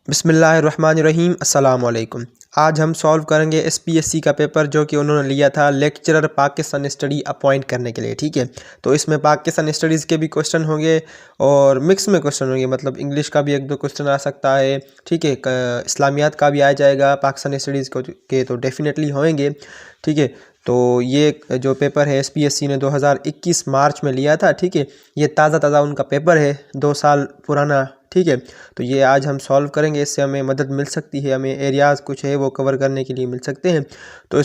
बिस्मिल्लाहिर्रहमानिर्रहीम अस्सलाम वालेकुम। आज हम सॉल्व करेंगे एसपीएससी का पेपर जो कि उन्होंने लिया था लेक्चरर पाकिस्तान स्टडी अपॉइंट करने के लिए। ठीक है, तो इसमें पाकिस्तान स्टडीज़ के भी क्वेश्चन होंगे और मिक्स में क्वेश्चन होंगे, मतलब इंग्लिश का भी एक दो क्वेश्चन आ सकता है। ठीक है, इस्लामियात का भी आ जाएगा, पाकिस्तान स्टडीज़ के तो डेफिनेटली होंगे। ठीक है, तो ये जो पेपर है एसपीएससी ने 2021 मार्च में लिया था। ठीक है, ये ताज़ा उनका पेपर है, 2 साल पुराना। ठीक है, तो ये आज हम सॉल्व करेंगे, इससे हमें मदद मिल सकती है, हमें एरियाज़ कुछ है वो कवर करने के लिए मिल सकते हैं। तो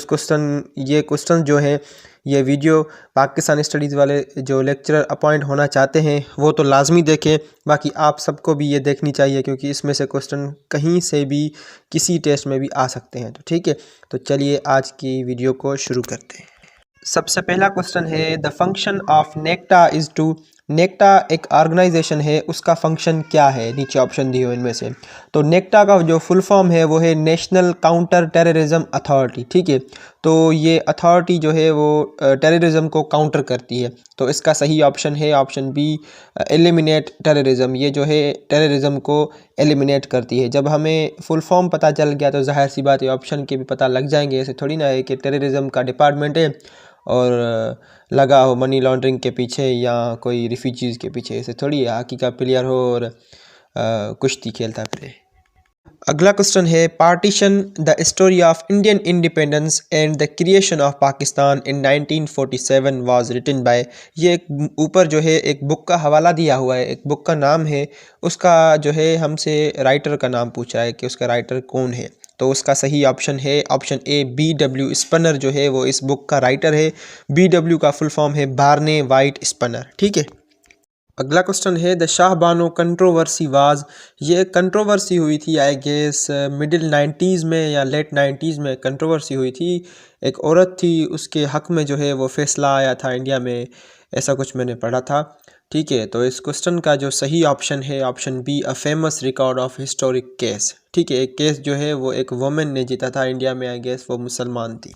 ये क्वेश्चन जो है, ये वीडियो पाकिस्तान स्टडीज़ वाले जो लेक्चरर अपॉइंट होना चाहते हैं वो तो लाजमी देखें, बाकी आप सबको भी ये देखनी चाहिए क्योंकि इसमें से क्वेश्चन कहीं से भी किसी टेस्ट में भी आ सकते हैं। तो ठीक है, तो चलिए आज की वीडियो को शुरू करते हैं। सबसे पहला क्वेश्चन है, the function of NACTA is to. NACTA एक ऑर्गेनाइजेशन है, उसका फंक्शन क्या है? नीचे ऑप्शन दिए हुए इनमें से। तो नेक्टा का जो फुल फॉर्म है वो है नेशनल काउंटर टेररिज्म अथॉरिटी। ठीक है, तो ये अथॉरिटी जो है वो टेररिज्म को काउंटर करती है। तो इसका सही ऑप्शन है ऑप्शन बी, एलिमिनेट टेररिज्म। ये जो है टेररिज्म को एलिमिनेट करती है। जब हमें फुल फॉर्म पता चल गया तो जाहिर सी बात है ऑप्शन के भी पता लग जाएंगे। ऐसे थोड़ी ना है कि टेररिज्म का डिपार्टमेंट है और लगा हो मनी लॉन्ड्रिंग के पीछे या कोई रिफ्यूजीज़ के पीछे। ऐसे थोड़ी है, हॉकी का प्लेयर हो और कुश्ती खेलता फिरे। अगला क्वेश्चन है, partition the story of Indian independence and the creation of Pakistan in 1947 was written by. ये ऊपर जो है एक बुक का हवाला दिया हुआ है, एक बुक का नाम है, उसका जो है हमसे राइटर का नाम पूछ रहा है कि उसका राइटर कौन है। तो उसका सही ऑप्शन है ऑप्शन ए, B.W. स्पनर जो है वो इस बुक का राइटर है। B.W. का फुल फॉर्म है बार्ने वाइट स्पनर। ठीक है, अगला क्वेश्चन है, the Shah Bano controversy was. ये कंट्रोवर्सी हुई थी आई गेस मिडिल 90s में या लेट 90s में कंट्रोवर्सी हुई थी। एक औरत थी, उसके हक में जो है वो फैसला आया था इंडिया में, ऐसा कुछ मैंने पढ़ा था। ठीक है, तो इस क्वेश्चन का जो सही ऑप्शन है option B, a famous record of historic case. ठीक है, एक केस जो है वो एक वुमेन ने जीता था इंडिया में, आई गेस वो मुसलमान थी।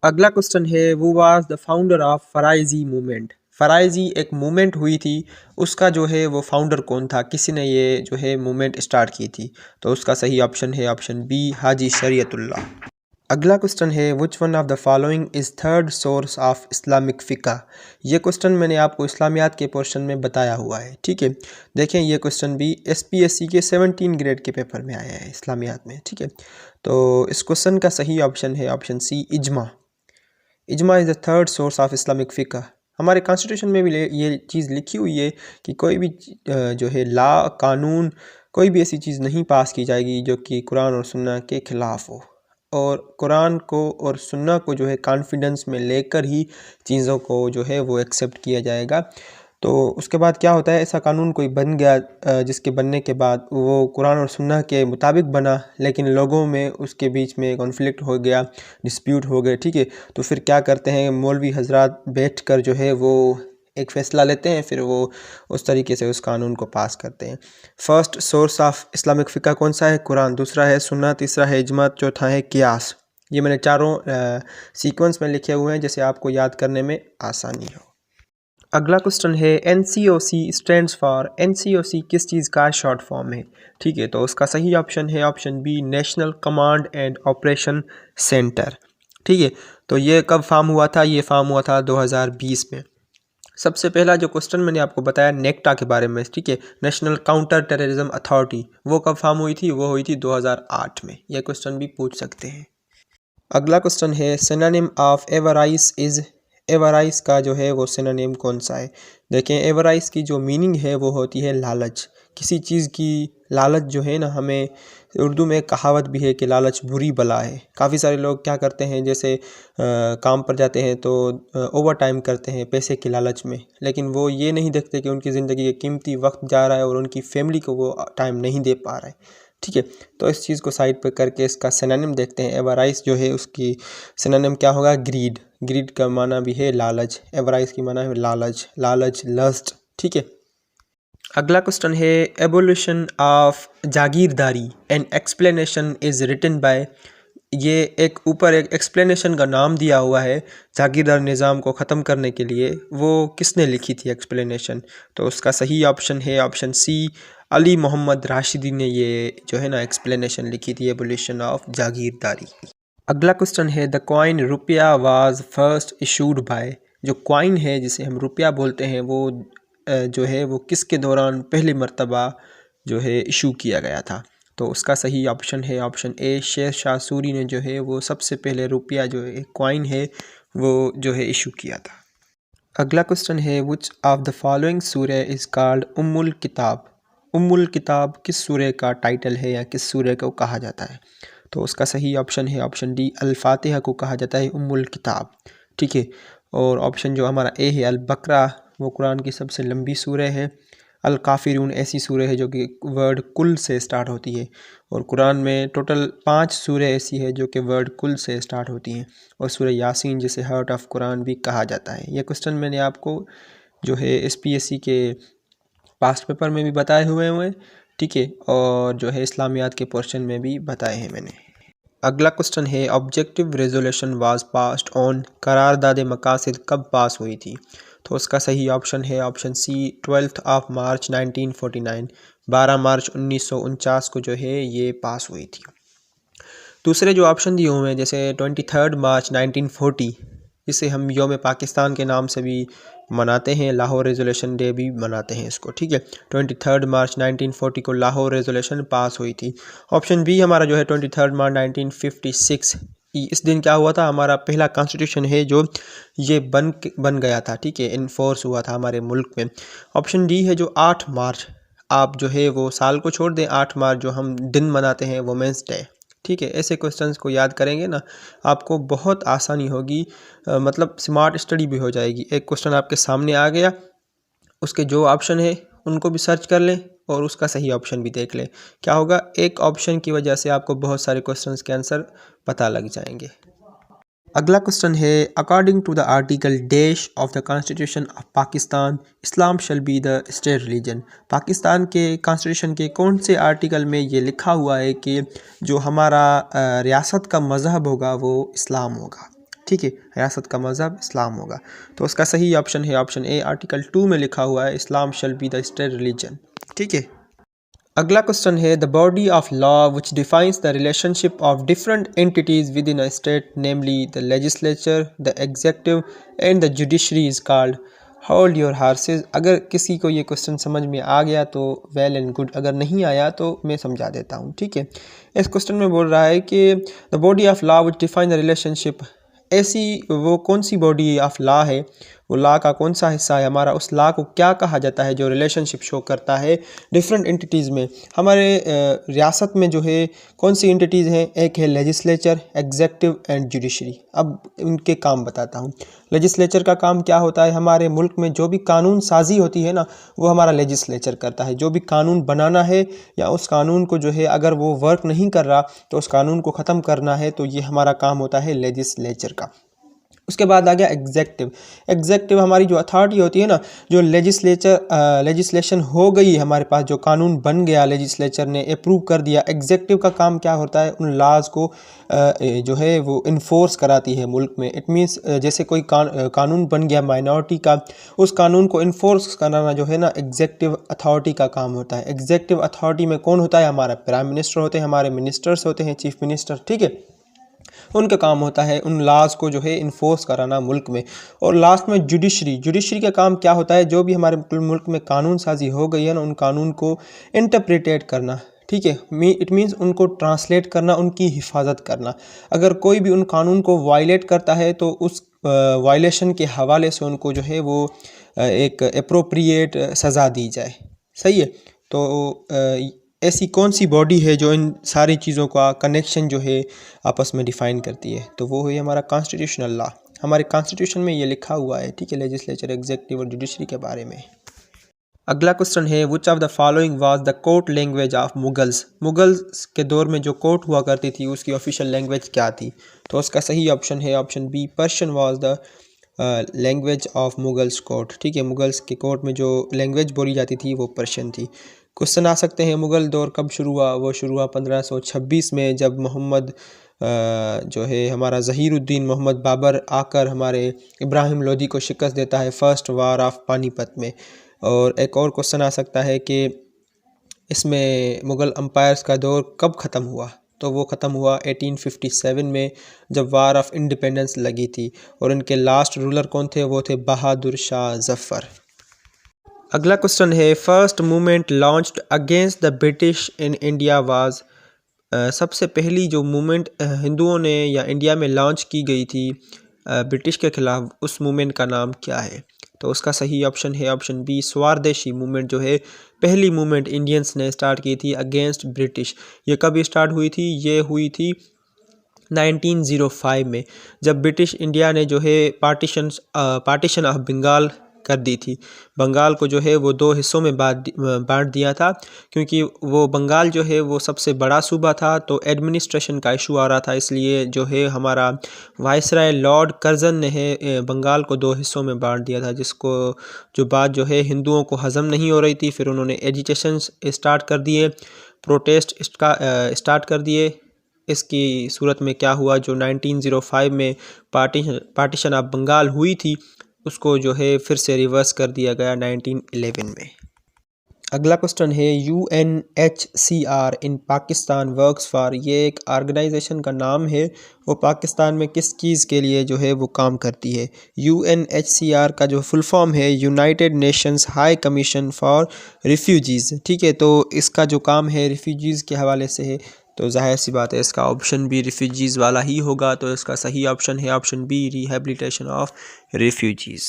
अगला क्वेश्चन है, वो was the founder of Faraizi movement. Faraizi एक मूवमेंट हुई थी, उसका जो है वो फाउंडर कौन था, किसी ने ये जो है मूवमेंट स्टार्ट की थी। तो उसका सही ऑप्शन है ऑप्शन बी, हाजी शरीयतुल्लाह। अगला क्वेश्चन है, which one of the following is third source of Islamic fiqh. ये क्वेश्चन मैंने आपको इस्लामियात के पोर्शन में बताया हुआ है। ठीक है, देखें ये क्वेश्चन भी एसपीएससी के 17 ग्रेड के पेपर में आया है इस्लामियात में। ठीक है, तो इस क्वेश्चन का सही ऑप्शन है option C, ijma. Ijma is the third source of Islamic fiqh. हमारे कॉन्स्टिट्यूशन में भी ये चीज़ लिखी हुई है कि कोई भी जो है लॉ कानून, कोई भी ऐसी चीज़ नहीं पास की जाएगी जो कि कुरान और सुन्ना के ख़िलाफ़ हो, और कुरान को और सुन्ना को जो है कॉन्फिडेंस में लेकर ही चीज़ों को जो है वो एक्सेप्ट किया जाएगा। तो उसके बाद क्या होता है, ऐसा कानून कोई बन गया जिसके बनने के बाद वो कुरान और सुन्ना के मुताबिक बना, लेकिन लोगों में उसके बीच में कॉन्फ्लिक्ट हो गया, डिस्प्यूट हो गए। ठीक है, तो फिर क्या करते हैं, मौलवी हजरात बैठकर जो है वो एक फ़ैसला लेते हैं, फिर वो उस तरीके से उस कानून को पास करते हैं। फर्स्ट सोर्स ऑफ इस्लामिक फ़िक़्ह कौन सा है? कुरान। दूसरा है सुन्ना, तीसरा है इजमा, चौथा है क़ियास। ये मैंने चारों सीक्वेंस में लिखे हुए हैं जिससे आपको याद करने में आसानी हो। अगला क्वेश्चन है, NCOC स्टैंड्स फॉर। NCOC किस चीज़ का शॉर्ट फॉर्म है? ठीक है, तो उसका सही ऑप्शन है option B, national command and operation centre. ठीक है, तो ये कब फॉर्म हुआ था? ये फॉर्म हुआ था 2020 में। सबसे पहला जो क्वेश्चन मैंने आपको बताया नेक्टा के बारे में, ठीक है, नेशनल काउंटर टेररिज्म अथॉरिटी, वो कब फॉर्म हुई थी? वो हुई थी 2008 में। यह क्वेश्चन भी पूछ सकते हैं। अगला क्वेश्चन है, सिनोनिम ऑफ एवराइस इज़। एवराइस का जो है वो सिनोनिम कौन सा है? देखें, एवराइस की जो मीनिंग है वो होती है लालच। किसी चीज़ की लालच जो है ना, हमें उर्दू में कहावत भी है कि लालच बुरी बला है। काफ़ी सारे लोग क्या करते हैं, जैसे काम पर जाते हैं तो ओवर टाइम करते हैं पैसे की लालच में, लेकिन वो ये नहीं देखते कि उनकी ज़िंदगी का कीमती वक्त जा रहा है और उनकी फैमिली को वो टाइम नहीं दे पा रहा है। ठीक है, तो इस चीज़ को साइड पर करके इसका सिनोनिम देखते हैं। एवराइस जो है उसकी सिनोनिम क्या होगा? ग्रीड। ग्रीड का माना भी है लालच, एवराइस की माना है लालच, लालच, लस्ट। ठीक है, अगला क्वेश्चन है, evolution of jagirdari and explanation is written by. ये एक ऊपर एक एक्सप्लेनेशन का नाम दिया हुआ है जागीरदार निज़ाम को ख़त्म करने के लिए, वो किसने लिखी थी एक्सप्लेनेशन? तो उसका सही ऑप्शन है ऑप्शन सी, अली मोहम्मद राशिदी ने ये जो है ना एक्सप्लेनेशन लिखी थी, एबोलिशन ऑफ जागीरदारी। अगला क्वेश्चन है द कॉइन रुपया वाज फर्स्ट इशूड बाय। जो कॉइन है जिसे हम रुपया बोलते हैं वो जो है वो किसके दौरान पहली मर्तबा जो है इशू किया गया था? तो उसका सही ऑप्शन है ऑप्शन ए, शेर शाह सूरी ने जो है वो सबसे पहले रुपया जो है कॉइन है वो जो है इशू किया था। अगला क्वेश्चन है विच ऑफ द फॉलोइंग सूरह इज़ कॉल्ड उम्मुल किताब। उम्मुल किताब किस सूरह का टाइटल है या किस सूरह को कहा जाता है? तो उसका सही ऑप्शन है ऑप्शन डी, अल फातिहा को कहा जाता है उम्मुल किताब। ठीक है, और ऑप्शन जो हमारा ए है अल बकरा, वो कुरान की सबसे लंबी सूरह है। अल काफिरून ऐसी सूरह है जो कि वर्ड कुल से स्टार्ट होती है, और कुरान में टोटल 5 सूरह ऐसी है जो कि वर्ड कुल से स्टार्ट होती हैं, और सूरह यासीन जिसे हार्ट ऑफ कुरान भी कहा जाता है। यह क्वेश्चन मैंने आपको जो है SPSC के पास्ट पेपर में भी बताए हुए हैं, ठीक है, और जो है इस्लामियात के पोर्शन में भी बताए हैं मैंने। अगला क्वेश्चन है objective resolution was passed on, करारदाद मकासद कब पास हुई थी? तो उसका सही ऑप्शन है ऑप्शन सी, 12 मार्च 1949, 12 मार्च 1949 को जो है ये पास हुई थी। दूसरे जो ऑप्शन दिए हुए हैं जैसे 23 मार्च 1940, इसे हम योम पाकिस्तान के नाम से भी मनाते हैं, लाहौर रेजोल्यूशन डे भी मनाते हैं इसको, ठीक है। 23 मार्च 1940 को लाहौर रेजोल्यूशन पास हुई थी। ऑप्शन बी हमारा जो है 23 मार्च 1956, इस दिन क्या हुआ था, हमारा पहला कॉन्स्टिट्यूशन है जो ये बन गया था, ठीक है, इन्फोर्स हुआ था हमारे मुल्क में। ऑप्शन डी है जो 8 मार्च, आप जो है वो साल को छोड़ दें, 8 मार्च जो हम दिन मनाते हैं वुमेंस डे, ठीक है। ऐसे क्वेश्चंस को याद करेंगे ना आपको बहुत आसानी होगी, मतलब स्मार्ट स्टडी भी हो जाएगी। एक क्वेश्चन आपके सामने आ गया, उसके जो ऑप्शन है उनको भी सर्च कर लें और उसका सही ऑप्शन भी देख लें। क्या होगा, एक ऑप्शन की वजह से आपको बहुत सारे क्वेश्चंस के आंसर पता लग जाएंगे। अगला क्वेश्चन है according to the article dash of the constitution of Pakistan Islam shall be the state religion. Pakistan के कॉन्स्टिट्यूशन के कौन से आर्टिकल में ये लिखा हुआ है कि जो हमारा रियासत का मज़हब होगा वो इस्लाम होगा, ठीक है, रियासत का मज़हब इस्लाम होगा। तो उसका सही ऑप्शन है ऑप्शन ए, आर्टिकल 2 में लिखा हुआ है Islam shall be the state religion, ठीक है। अगला क्वेश्चन है the body of law which defines the relationship of different entities within a state namely the legislature, the executive and the judiciary is called. Hold your horses. अगर किसी को ये question समझ में आ गया तो वेल एंड गुड, अगर नहीं आया तो मैं समझा देता हूँ, ठीक है। इस क्वेश्चन में बोल रहा है कि the body of law which define the relationship, ऐसी वो कौन सी बॉडी ऑफ लॉ है, वो लॉ का कौन सा हिस्सा है हमारा, उस लॉ को क्या कहा जाता है जो रिलेशनशिप शो करता है डिफरेंट एंटिटीज़ में। हमारे रियासत में जो है कौन सी एंटिटीज़ हैं, एक है लेजिस्लेचर, एग्जेक्टिव एंड जुडिशरी। अब उनके काम बताता हूँ। लेजिस्लेचर का काम क्या होता है, हमारे मुल्क में जो भी कानून साजी होती है ना वो हमारा लेजिस्लेचर करता है। जो भी कानून बनाना है या उस कानून को जो है अगर वो वर्क नहीं कर रहा तो उस कानून को ख़त्म करना है, तो ये हमारा काम होता है लेजिस्लेचर का। उसके बाद आ गया एग्जेक्टिव। एग्जेक्टिव हमारी जो अथॉरिटी होती है ना, जो लेजिस्लेशन हो गई हमारे पास, जो कानून बन गया, लेजिस्लेचर ने अप्रूव कर दिया, एग्जेक्टिव का काम क्या होता है, उन लॉज को जो है वो इन्फोर्स कराती है मुल्क में। इट मीन्स जैसे कोई कानून बन गया माइनॉरिटी का, उस कानून को इन्फोर्स कराना जो है ना एग्जेक्टिव अथॉरिटी का काम होता है। एग्जेक्टिव अथॉरिटी में कौन होता है, हमारा प्राइम मिनिस्टर होते हैं, हमारे मिनिस्टर्स होते हैं, चीफ मिनिस्टर, ठीक है। उनका काम होता है उन लॉज को जो है इन्फोर्स कराना मुल्क में। और लास्ट में जुडिशरी का काम क्या होता है, जो भी हमारे मुल्क में कानून साजी हो गई है ना उन कानून को इंटरप्रिटेट करना, ठीक है। इट मीन्स उनको ट्रांसलेट करना, उनकी हिफाजत करना। अगर कोई भी उन कानून को वायलेट करता है तो उस वायलेशन के हवाले से उनको जो है वो एक अप्रोप्रिएट सज़ा दी जाए, सही है। तो ऐसी कौन सी बॉडी है जो इन सारी चीज़ों का कनेक्शन जो है आपस में डिफ़ाइन करती है, तो वो है हमारा कॉन्स्टिट्यूशनल लॉ। हमारे कॉन्स्टिट्यूशन में ये लिखा हुआ है, ठीक है, लेजिस्लेचर, एग्जेक्टिव और जुडिशरी के बारे में। अगला क्वेश्चन है which of the following was the court language of Mughals. Mughals के दौर में जो कोर्ट हुआ करती थी उसकी ऑफिशियल लैंग्वेज क्या थी? तो उसका सही ऑप्शन है option B, Persian was the language of Mughals court, ठीक है। मुगल्स के कोर्ट में जो लैंग्वेज बोली जाती थी वो पर्शियन थी। क्वेश्चन आ सकते हैं मुग़ल दौर कब शुरू हुआ? वो शुरू हुआ 1526 में, जब मोहम्मद जो है हमारा ज़हीरुद्दीन मोहम्मद बाबर आकर हमारे इब्राहिम लोदी को शिकस्त देता है फर्स्ट वार ऑफ पानीपत में। और एक और क्वेश्चन आ सकता है कि इसमें मुग़ल अम्पायर्स का दौर कब ख़त्म हुआ? तो वो ख़त्म हुआ 1857 में, जब वार ऑफ इंडिपेंडेंस लगी थी। और इनके लास्ट रूलर कौन थे? वो थे बहादुर शाह ज़फ़र। अगला क्वेश्चन है, first movement launched against the British in India was. सबसे पहली जो मूवमेंट हिंदुओं ने या इंडिया में लॉन्च की गई थी ब्रिटिश के ख़िलाफ़, उस मूवमेंट का नाम क्या है? तो उसका सही ऑप्शन है ऑप्शन बी, स्वदेशी मूवमेंट जो है पहली मूवमेंट इंडियंस ने स्टार्ट की थी अगेंस्ट ब्रिटिश। ये कब स्टार्ट हुई थी? ये हुई थी 1905 में, जब ब्रिटिश इंडिया ने जो है पार्टीशन ऑफ बंगाल कर दी थी। बंगाल को जो है वो दो हिस्सों में बांट दिया था, क्योंकि वो बंगाल जो है वो सबसे बड़ा सूबा था, तो एडमिनिस्ट्रेशन का इशू आ रहा था। इसलिए जो है हमारा वाइसराय लॉर्ड कर्जन ने है बंगाल को दो हिस्सों में बांट दिया था, जिसको जो बात जो है हिंदुओं को हज़म नहीं हो रही थी। फिर उन्होंने एजिटेशन स्टार्ट कर दिए, प्रोटेस्ट स्टार्ट कर दिए। इसकी सूरत में क्या हुआ, जो 1905 में पार्टीशन ऑफ बंगाल हुई थी, उसको जो है फिर से रिवर्स कर दिया गया 1911 में। अगला क्वेश्चन है, UNHCR in Pakistan works for. ये एक ऑर्गेनाइजेशन का नाम है, वो पाकिस्तान में किस चीज़ के लिए जो है वो काम करती है? UNHCR का जो फुल फॉर्म है United Nations high commission for refugees. ठीक है, तो इसका जो काम है रिफ्यूजीज़ के हवाले से है, तो जाहिर सी बात है इसका ऑप्शन बी रिफ्यूजीज़ वाला ही होगा। तो इसका सही ऑप्शन है option B, rehabilitation of refugees.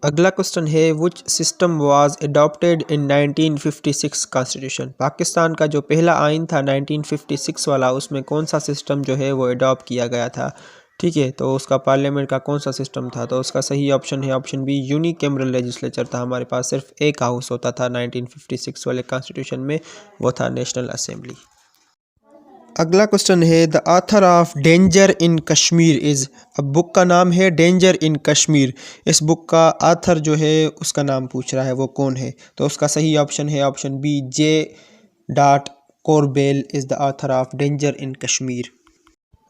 अगला क्वेश्चन है, which system was adopted in 1956 constitution. Pakistan का जो पहला आइन था 1956 वाला, उसमें कौन सा सिस्टम जो है वो अडॉप्ट किया गया था? ठीक है, तो उसका पार्लियामेंट का कौन सा सिस्टम था? तो उसका सही ऑप्शन है ऑप्शन बी, यूनिकैमरल लेजिस्लेचर था। हमारे पास सिर्फ एक हाउस होता था 1956 वाले कॉन्स्टिट्यूशन में, वो था नेशनल असेंबली। अगला क्वेश्चन है, the author of danger in Kashmir is. अब बुक का नाम है डेंजर इन कश्मीर। इस बुक का ऑथर जो है उसका नाम पूछ रहा है, वो कौन है? तो उसका सही ऑप्शन है option B, J.Corbell is the author of danger in Kashmir.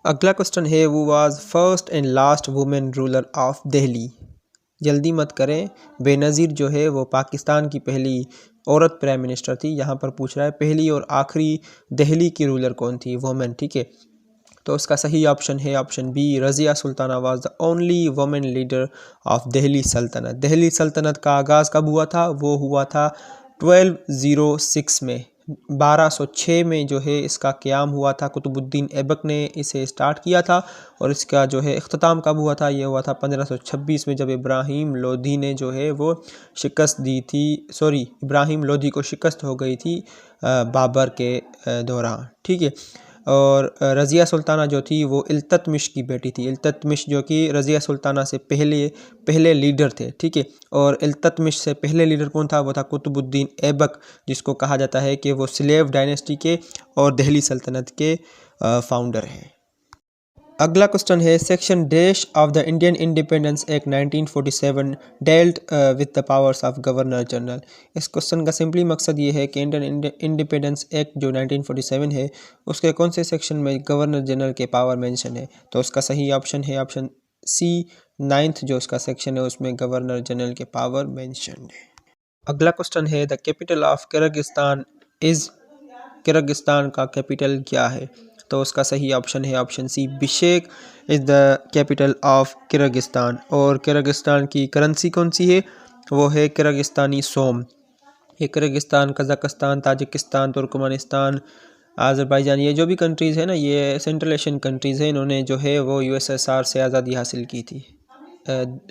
अगला क्वेश्चन है, वो was first and last women ruler of Delhi. जल्दी मत करें, बेनज़ीर जो है वो पाकिस्तान की पहली औरत प्राइम मिनिस्टर थी। यहाँ पर पूछ रहा है पहली और आखिरी दिल्ली की रूलर कौन थी, वुमेन। ठीक है, तो उसका सही ऑप्शन है option B, Razia Sultana was the only women leader of Delhi Sultanate. Delhi सल्तनत का आगाज़ कब हुआ था? वो हुआ था 1206 में, 1206 में जो है इसका क़याम हुआ था। कुतुबुद्दीन ऐबक ने इसे स्टार्ट किया था, और इसका जो है इख्तिताम कब हुआ था? ये हुआ था 1526 में, जब इब्राहिम लोधी ने जो है वो शिकस्त दी थी। इब्राहिम लोधी को शिकस्त हो गई थी बाबर के दौरान। ठीक है, और रज़िया सुल्ताना जो थी वो इल्तुतमिश की बेटी थी। इल्तुतमिश जो कि रज़िया सुल्ताना से पहले लीडर थे। ठीक है, और इल्तुतमिश से पहले लीडर कौन था? वो था कुतुबुद्दीन ऐबक, जिसको कहा जाता है कि वो स्लेव डायनेस्टी के और दिल्ली सल्तनत के फाउंडर हैं। अगला क्वेश्चन है, section dash of the Indian independence act 1947 dealt with the powers of governor general. इस क्वेश्चन का सिंपली मकसद ये है कि इंडियन इंडिपेंडेंस एक्ट जो 1947 है, उसके कौन से सेक्शन में गवर्नर जनरल के पावर मेंशन है? तो उसका सही ऑप्शन है ऑप्शन सी, 9th जो उसका सेक्शन है उसमें गवर्नर जनरल के पावर मेंशन है। अगला क्वेश्चन है, the capital of Kyrgyzstan is. Kyrgyzstan का कैपिटल क्या है? तो उसका सही ऑप्शन है option C, Bishkek is the capital of Kyrgyzstan. और किर्गिस्तान की करेंसी कौन सी है? वो है किर्गिस्तानी सोम। ये Kyrgyzstan, Kazakhstan, Tajikistan, Turkmenistan, Azerbaijan, ये जो भी कंट्रीज़ है ना, ये सेंट्रल एशियन कंट्रीज़ हैं। इन्होंने जो है वो USSR से आज़ादी हासिल की थी।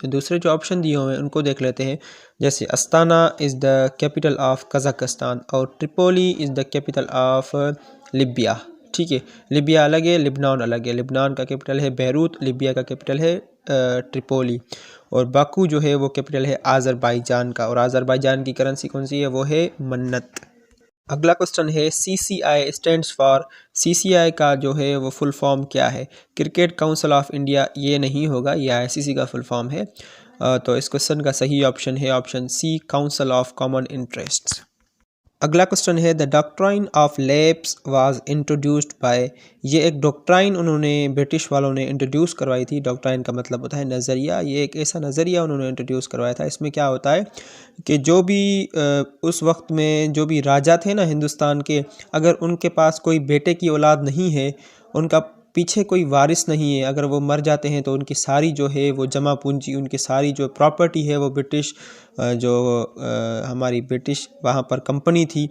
दूसरे जो ऑप्शन दिए हुए हैं उनको देख लेते हैं, जैसे Astana is the capital of Kazakhstan, और Tripoli is the capital of Libya. ठीक है, लिबिया अलग है, लिबनान अलग है। लिबनान का कैपिटल है बैरूत, लिबिया का कैपिटल है ट्रिपोली, और बाकू जो है वो कैपिटल है आज़रबाईजान का, और आज़रबाईजान की करेंसी कौन सी है? वो है मन्नत। अगला क्वेश्चन है, CCI स्टैंड्स फॉर। CCI का जो है वो फुल फॉर्म क्या है? क्रिकेट काउंसिल ऑफ इंडिया ये नहीं होगा, ये ICC का फुल फॉर्म है। तो इस क्वेश्चन का सही ऑप्शन है option C, council of common interests. अगला क्वेश्चन है the doctrine of lapse was introduced by. ये एक डॉक्ट्राइन उन्होंने ब्रिटिश वालों ने इंट्रोड्यूस करवाई थी। डॉक्ट्राइन का मतलब होता है नज़रिया। ये एक ऐसा नज़रिया उन्होंने इंट्रोड्यूस करवाया था। इसमें क्या होता है कि जो भी उस वक्त में जो भी राजा थे ना हिंदुस्तान के, अगर उनके पास कोई बेटे की औलाद नहीं है, उनका पीछे कोई वारिस नहीं है, अगर वो मर जाते हैं तो उनकी सारी जो है वो जमा पूंजी, उनकी सारी जो प्रॉपर्टी है वो ब्रिटिश हमारी ब्रिटिश वहाँ पर कंपनी थी,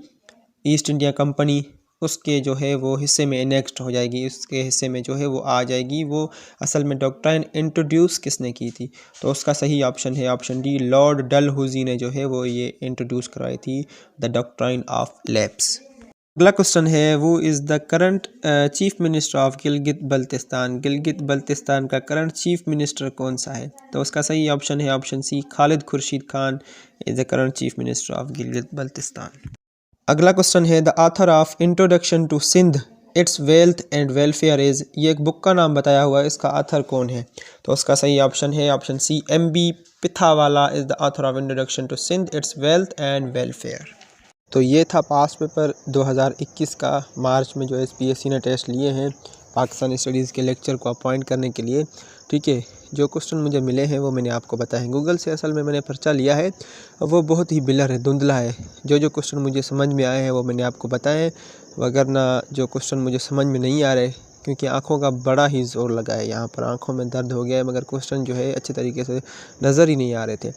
ईस्ट इंडिया कंपनी, उसके जो है वो हिस्से में एनेक्स्ट हो जाएगी, उसके हिस्से में जो है वो आ जाएगी। वो असल में डॉक्ट्राइन इंट्रोड्यूस किसने की थी? तो उसका सही ऑप्शन है ऑप्शन डी, लॉर्ड डलहौजी ने जो है वो ये इंट्रोड्यूस करवाई थी द डॉक्ट्राइन ऑफ लैप्स। अगला क्वेश्चन है वो is the current chief minister of Gilgit Baltistan. Gilgit Baltistan का करंट चीफ मिनिस्टर कौन सा है? तो उसका सही ऑप्शन है option C, Khalid Khurshid Khan is the current chief minister of Gilgit Baltistan. अगला क्वेश्चन है the author of introduction to Sindh its wealth and welfare is. ये एक बुक का नाम बताया हुआ है, इसका ऑथर कौन है? तो उसका सही ऑप्शन है option C, MB Pithawala is the author of introduction to Sindh its wealth and welfare. तो ये था पास पेपर 2021 का, मार्च में जो SPSC ने टेस्ट लिए हैं पाकिस्तान स्टडीज़ के लेक्चर को अपॉइंट करने के लिए। ठीक है, जो क्वेश्चन मुझे मिले हैं वो मैंने आपको बताए हैं। गूगल से असल में मैंने पर्चा लिया है, वो बहुत ही बिलर है, धुंधला है। जो क्वेश्चन मुझे समझ में आए हैं वो मैंने आपको बताए हैं, वगरना जो क्वेश्चन मुझे समझ में नहीं आ रहे, क्योंकि आँखों का बड़ा ही ज़ोर लगा है, यहाँ पर आँखों में दर्द हो गया है, मगर क्वेश्चन जो है अच्छे तरीके से नज़र ही नहीं आ रहे थे।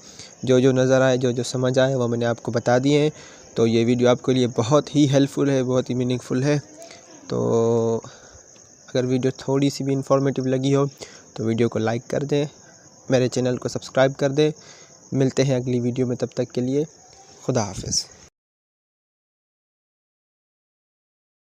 जो नज़र आए, जो समझ आए वो मैंने आपको बता दिए हैं। तो ये वीडियो आपके लिए बहुत ही हेल्पफुल है, बहुत ही मीनिंगफुल है। तो अगर वीडियो थोड़ी सी भी इंफॉर्मेटिव लगी हो तो वीडियो को लाइक कर दें, मेरे चैनल को सब्सक्राइब कर दें। मिलते हैं अगली वीडियो में, तब तक के लिए खुदा हाफिज़।